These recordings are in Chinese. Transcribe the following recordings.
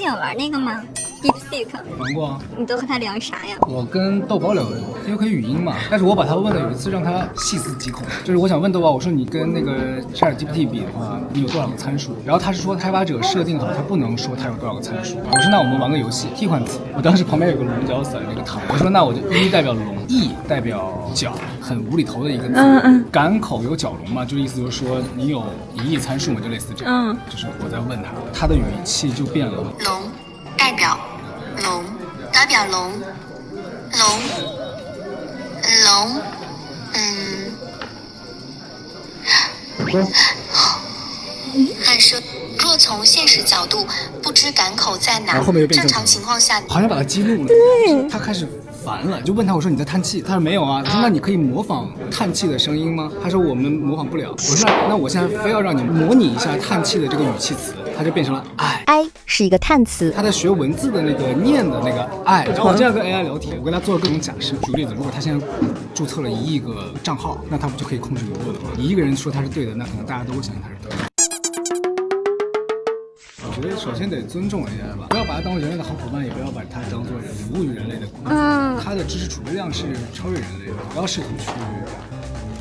有玩那个吗？DeepSeek 玩过啊。你都和他聊啥呀？我跟豆包聊的，因为可以语音嘛。但是我把他问的有一次让他细思极恐，就是我想问豆包，我说你跟那个 ChatGPT 比的话，你有多少个参数？然后他是说开发者设定好，他不能说他有多少个参数。我说那我们玩个游戏，替换词。我当时旁边有个龙角散那个糖，我说那我就一代表龙，E 代表角，很无厘头的一个字。赶口有角龙嘛，就意思就是说你有1亿参数嘛，就类似这样。就是我在问他，他的语气就变了。龙代表龙，代表龙，龙，按说，若从现实角度，不知赶口在哪。正常情况下，好像把他激怒了，他开始烦了，就问他，我说你在叹气？他说没有啊。我说那你可以模仿叹气的声音吗？他说我们模仿不了。我说那我现在非要让你模拟一下叹气的这个语气词，他就变成了爱。哀是一个叹词，他在学文字的那个念的那个爱。然后我这样跟 AI 聊天，我跟他做了各种假设。举个例子，如果他现在注册了1亿个账号，那他不就可以控制舆论了吗？一个人说他是对的，那可能大家都会相信他是对的。我觉得首先得尊重 AI 吧，不要把它当做人类的好伙伴，也不要把它当做服务于人类的工具。它的知识储备量是超越人类的，不要试图去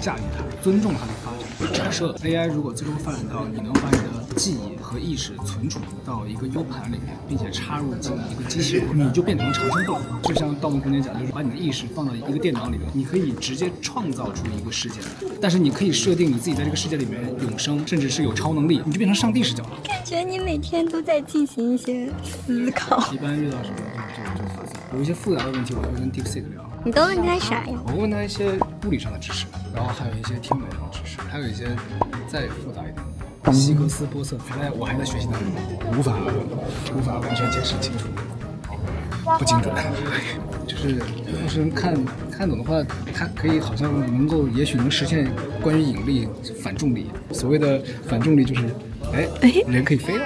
驾驭它，尊重它的发展。假设 AI 如果最终发展到你能把你的记忆和意识存储到一个 U 盘里面，并且插入进一个机器，你就变成长生不老。就像《盗梦空间》讲，就是把你的意识放到一个电脑里面，你可以直接创造出一个世界来，但是你可以设定你自己在这个世界里面永生，甚至是有超能力，你就变成上帝视角了。感觉你每天都在进行一些思考。一般遇到什么就发散，有一些复杂的问题，我会跟 DeepSeek 聊。你都问他啥呀？我问他一些物理上的知识，然后还有一些天文上的知识，还有一些再复杂一点的希格斯玻色子，我还在学习当中，无法完全解释清楚，不精准。就是要是看懂的话，它可以好像能够，也许能实现关于引力反重力。所谓的反重力就是，人可以飞了。